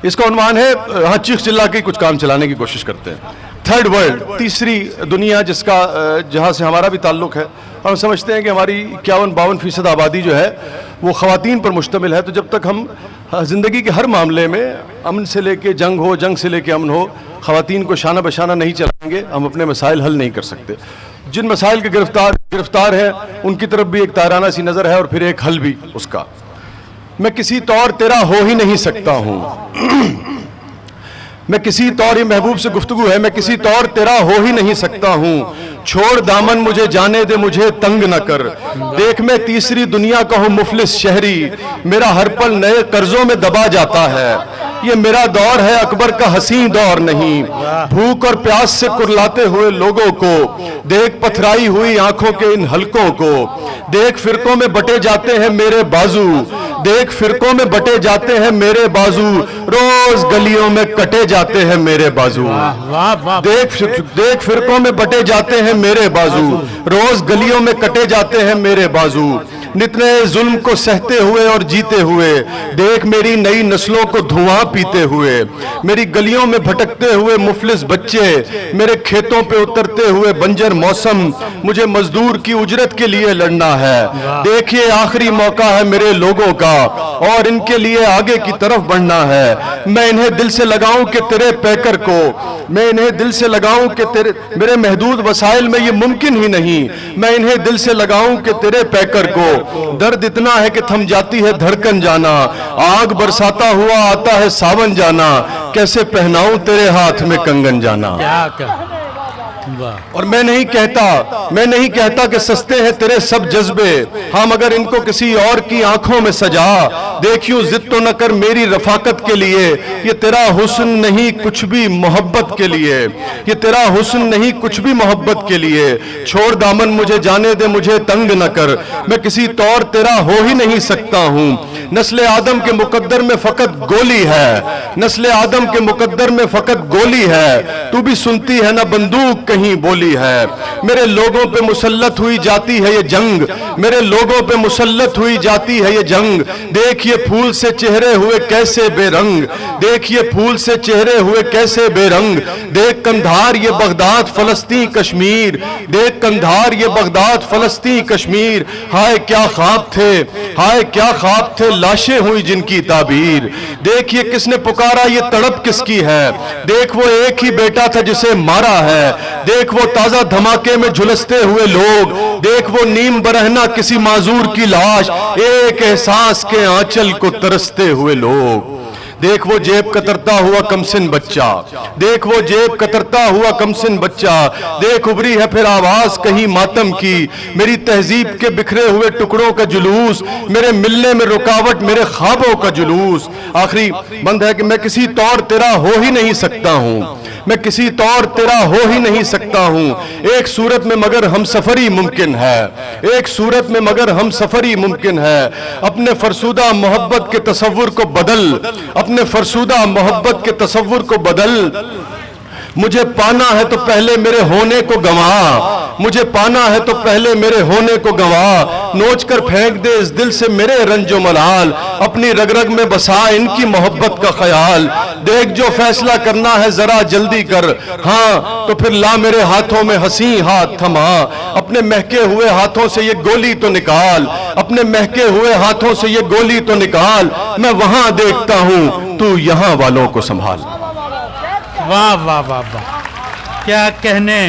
اس کا عنوان ہے ہاں چیخ چلا کے کچھ کام چلانے کی کوشش کرتے ہیں. تھرڈ ورلڈ، تیسری دنیا، جہاں سے ہمارا بھی تعلق ہے. ہم سمجھتے ہیں کہ ہماری 51-52% آبادی جو ہے وہ خواتین پر مشتمل ہے. تو جب تک ہم زندگی کے ہر معاملے میں امن سے لے کے جنگ ہو، جنگ سے لے کے امن ہو، خواتین کو شانہ بشانہ نہیں چلائیں گے، ہم اپنے مسائل حل نہیں کر سکتے. جن مسائل کے گرفتار ہیں ان کی طرف بھی ایک تارانہ سی نظر ہے اور پھر ایک حل بھی اس کا. میں کسی طور تیرا ہو ہی نہیں سکتا ہوں. میں کسی طور، یہ محبوب سے گفتگو ہے، میں کسی طور تیرا ہو ہی نہیں سکتا ہوں. چھوڑ دامن مجھے جانے دے، مجھے تنگ نہ کر. دیکھ میں تیسری دنیا کا ہوں مفلس شہری، میرا ہر پل نئے قرضوں میں دبا جاتا ہے. یہ میرا دور ہے اکبر کا حسین دور نہیں. بھوک اور پیاس سے کرلاتے ہوئے لوگوں کو دیکھ، پتھرائی ہوئی آنکھوں کے ان حلقوں کو دیکھ. فرقوں میں بٹے جاتے ہیں میرے بازو، دیکھ فرقوں میں بٹے جاتے ہیں میرے بازو. روز گلیوں میں کٹے جاتے ہیں میرے بازو. دیکھ فرقوں میں بٹے جاتے ہیں میرے بازو، روز گلیوں میں کٹے جاتے ہیں میرے بازو. نتنے ظلم کو سہتے ہوئے اور جیتے ہوئے دیکھ میری نئی نسلوں کو دھواں پیتے ہوئے. میری گلیوں میں بھٹکتے ہوئے مفلس بچے، میرے کھیتوں پہ اترتے ہوئے بنجر موسم. مجھے مزدور کی اجرت کے لیے لڑنا ہے. دیکھیے آخری موقع ہے میرے لوگوں کا اور ان کے لیے آگے کی طرف بڑھنا ہے. میں انہیں دل سے لگاؤں کہ تیرے پیکر کو، میں انہیں دل سے لگاؤں کہ میرے محدود وسائل میں یہ ممکن ہی نہیں. میں انہیں دل سے لگاؤں کہ تیرے پیکر کو. درد اتنا ہے کہ تھم جاتی ہے دھڑکن جانا، آگ برساتا ہوا آتا ہے ساون جانا. کیسے پہناؤں تیرے ہاتھ میں کنگن جانا. اور میں نہیں کہتا کہ سستے ہیں تیرے سب جذبے، ہاں مگر ان کو کسی اور کی آنکھوں میں سجا. دیکھیوں ضد تو نہ کر میری رفاقت کے لیے، یہ تیرا حسن نہیں کچھ بھی محبت کے لیے. یہ تیرا حسن نہیں کچھ بھی محبت کے لیے. چھوڑ دامن مجھے جانے دے، مجھے تنگ نہ کر. میں کسی طور تیرا ہو ہی نہیں سکتا ہوں. نسل آدم کے مقدر میں فقط گولی ہے، نسل آدم کے مقدر میں فقط گولی ہے. تو بھی سنتی ہے نہ بندوق کہیں بولی ہے. میرے لوگوں پہ مسلط ہوئی جاتی ہے یہ جنگ، میرے لوگوں پہ مسلط ہوئی جاتی ہے یہ جنگ. دیکھیے پھول سے چہرے ہوئے کیسے بے رنگ، دیکھیے پھول سے چہرے ہوئے کیسے بے رنگ. دیکھ کندھار یہ بغداد فلسطین کشمیر، دیکھ کندھار یہ بغداد فلسطین کشمیر. ہائے کیا خواب تھے، ہائے کیا خواب تھے، لاشیں ہوئی جن کی تعبیر. دیکھیے کس نے پکارا یہ تڑپ کس کی ہے. دیکھ وہ ایک ہی بیٹا تھا جسے مارا ہے. دیکھ وہ تازہ دھماکے میں جھلستے ہوئے لوگ، دیکھ وہ نیم برہنہ کسی معذور کی لاش، ایک احساس کے آنچل کو ترستے ہوئے لوگ. دیکھ وہ جیب کترتا ہوا کمسن بچہ، دیکھ وہ جیب کترتا ہوا کمسن بچہ. دیکھ ابری ہے پھر آواز کہیں ماتم کی، میری تہذیب کے بکھرے ہوئے ٹکڑوں کا جلوس، میرے ملنے میں رکاوٹ میرے خوابوں کا جلوس. آخری بند ہے کہ میں کسی طور تیرا ہو ہی نہیں سکتا ہوں، میں کسی طور تیرا ہو ہی نہیں سکتا ہوں. ایک صورت میں مگر ہم سفری ممکن ہے، ایک صورت میں مگر ہم سفری ممکن ہے. اپنے فرسودہ محبت کے تصور کو بدل، اپنے فرسودہ محبت کے تصور کو بدل. مجھے پانا ہے تو پہلے میرے ہونے کو گنوا، مجھے پانا ہے تو پہلے میرے ہونے کو گنوا. نوچ کر پھینک دے اس دل سے میرے رنج و ملال، اپنی رگ رگ میں بسا ان کی محبت کا خیال. دیکھ جو فیصلہ کرنا ہے ذرا جلدی کر، ہاں تو پھر لا میرے ہاتھوں میں حسین ہاتھ تھما. اپنے مہکے ہوئے ہاتھوں سے یہ گولی تو نکال، اپنے مہکے ہوئے ہاتھوں سے یہ گولی تو نکال. میں وہاں دیکھتا ہوں تو یہاں والوں کو سنبھال. واہ واہ واہ واہ، کیا کہنے.